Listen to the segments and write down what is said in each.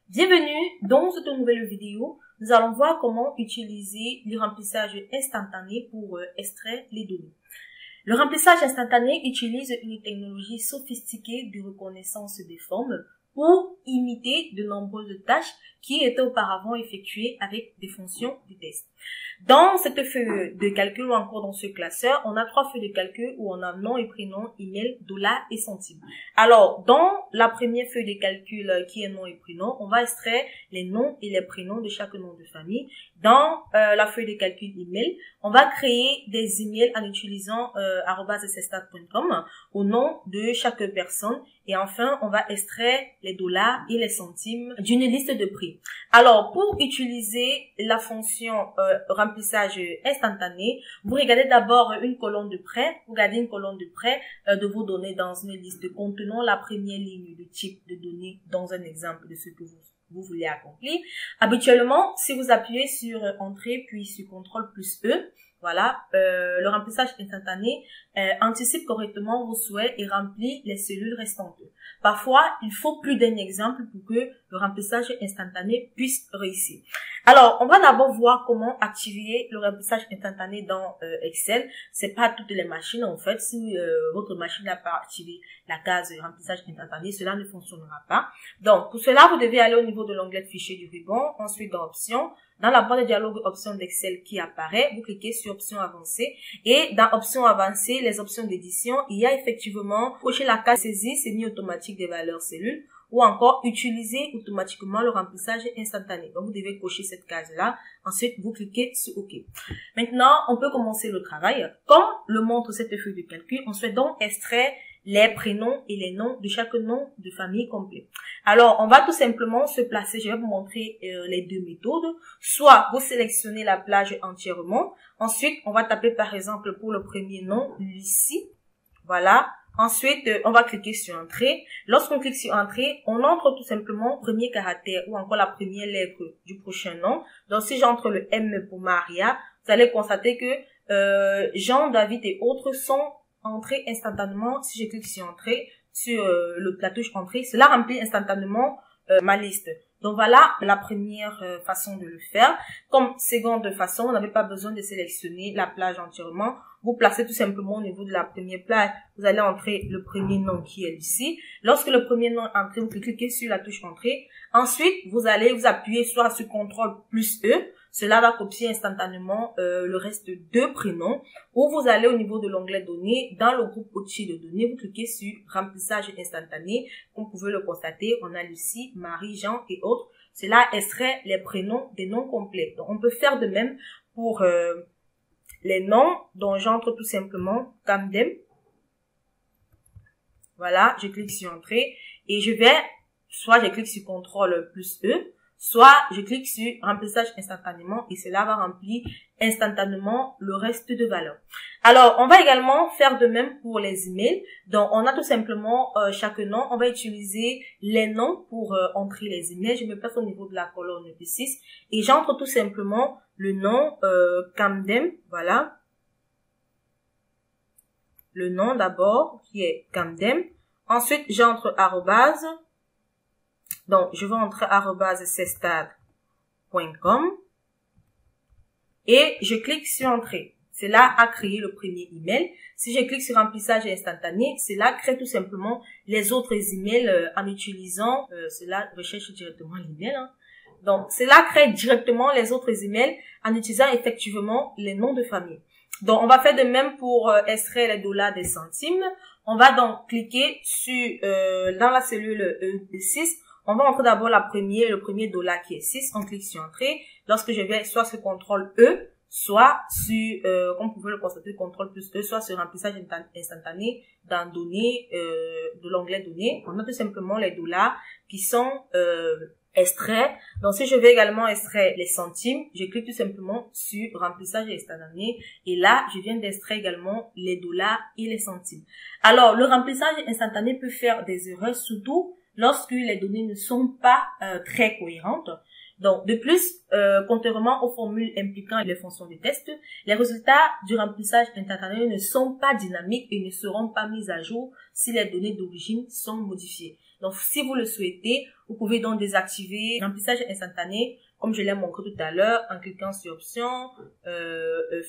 Bienvenue dans cette nouvelle vidéo. Nous allons voir comment utiliser le remplissage instantané pour extraire les données. Le remplissage instantané utilise une technologie sophistiquée de reconnaissance des formes pour imiter de nombreuses tâches qui étaient auparavant effectuées avec des fonctions de test. Dans cette feuille de calcul ou encore dans ce classeur, on a trois feuilles de calcul où on a nom et prénom, email, dollar et centime. Alors, dans la première feuille de calcul qui est nom et prénom, on va extraire les noms et les prénoms de chaque nom de famille. Dans la feuille de calcul email, on va créer des emails en utilisant @cstat.com au nom de chaque personne. Et enfin, on va extraire les dollars et les centimes d'une liste de prix. Alors, pour utiliser la fonction remplissage instantané, vous regardez d'abord une colonne de près. Vous regardez une colonne de près de vos données dans une liste contenant la première ligne de type de données dans un exemple de ce que vous voulez accomplir. Habituellement, si vous appuyez sur Entrée puis sur CTRL plus E, voilà, le remplissage instantané anticipe correctement vos souhaits et remplit les cellules restantes. Parfois, il faut plus d'un exemple pour que le remplissage instantané puisse réussir. Alors, on va d'abord voir comment activer le remplissage instantané dans Excel. C'est pas toutes les machines en fait. Si votre machine n'a pas activé la case remplissage instantané, cela ne fonctionnera pas. Donc, pour cela, vous devez aller au niveau de l'onglet de fichier du ruban, ensuite dans Options. Dans la barre de dialogue options d'Excel qui apparaît, vous cliquez sur options avancées et dans options avancées, les options d'édition, il y a effectivement cocher la case saisie semi-automatique des valeurs cellules ou encore utiliser automatiquement le remplissage instantané. Donc, vous devez cocher cette case-là. Ensuite, vous cliquez sur OK. Maintenant, on peut commencer le travail. Comme le montre cette feuille de calcul, on souhaite donc extraire les prénoms et les noms de chaque nom de famille complet. Alors, on va tout simplement se placer. Je vais vous montrer les deux méthodes. Soit vous sélectionnez la plage entièrement. Ensuite, on va taper par exemple pour le premier nom, Lucie. Voilà. Ensuite, on va cliquer sur Entrée. Lorsqu'on clique sur Entrée, on entre tout simplement premier caractère ou encore la première lettre du prochain nom. Donc, si j'entre le M pour Maria, vous allez constater que Jean, David et autres sont entrés instantanément. Si je clique sur Entrée, sur la touche Entrée, cela remplit instantanément ma liste. Donc voilà la première façon de le faire. Comme seconde façon, vous n'avez pas besoin de sélectionner la plage entièrement. Vous placez tout simplement au niveau de la première plage. Vous allez entrer le premier nom qui est ici. Lorsque le premier nom est entré, vous cliquez sur la touche Entrée. Ensuite, vous allez vous appuyer soit sur CTRL plus E. Cela va copier instantanément le reste de prénoms. Ou vous allez au niveau de l'onglet Données. Dans le groupe au-dessus de données, vous cliquez sur Remplissage instantané. Comme vous pouvez le constater, on a Lucie, Marie, Jean et autres. Cela extrait les prénoms des noms complets. Donc, on peut faire de même pour les noms dont j'entre tout simplement Camdem. Voilà, je clique sur Entrée et je vais, soit je clique sur CTRL plus E, soit je clique sur Remplissage instantanément et cela va remplir instantanément le reste de valeurs. Alors, on va également faire de même pour les emails. Donc, on a tout simplement chaque nom. On va utiliser les noms pour entrer les emails. Je me place au niveau de la colonne P6 et j'entre tout simplement le nom Camdem. Voilà. Le nom d'abord qui est Camdem. Ensuite, j'entre arrobase. Donc, je vais entrer @cstat.com et je clique sur Entrée. Cela a créé le premier email. Si je clique sur Remplissage instantané, cela crée tout simplement les autres emails en utilisant, cela recherche directement l'email. Hein. Donc, cela crée directement les autres emails en utilisant effectivement les noms de famille. Donc, on va faire de même pour extraire les dollars des centimes. On va donc cliquer sur dans la cellule E6. On va entrer d'abord le premier dollar qui est 6. On clique sur Entrée. Lorsque je vais soit sur CTRL E, soit sur, comme vous pouvez le constater, CTRL plus E, soit sur Remplissage instantané dans Données, de l'onglet Données. On a tout simplement les dollars qui sont extraits. Donc, si je vais également extraire les centimes, je clique tout simplement sur Remplissage instantané. Et là, je viens d'extraire également les dollars et les centimes. Alors, le remplissage instantané peut faire des erreurs, surtout lorsque les données ne sont pas très cohérentes. Donc, de plus, contrairement aux formules impliquant les fonctions de test, les résultats du remplissage instantané ne sont pas dynamiques et ne seront pas mis à jour si les données d'origine sont modifiées. Donc, si vous le souhaitez, vous pouvez donc désactiver le remplissage instantané, comme je l'ai montré tout à l'heure, en cliquant sur option,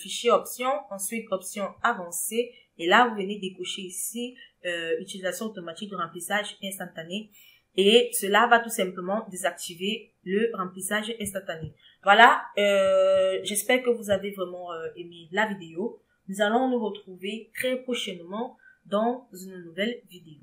fichier option, ensuite option avancée. Et là, vous venez décocher ici, utilisation automatique de remplissage instantané. Et cela va tout simplement désactiver le remplissage instantané. Voilà, j'espère que vous avez vraiment aimé la vidéo. Nous allons nous retrouver très prochainement dans une nouvelle vidéo.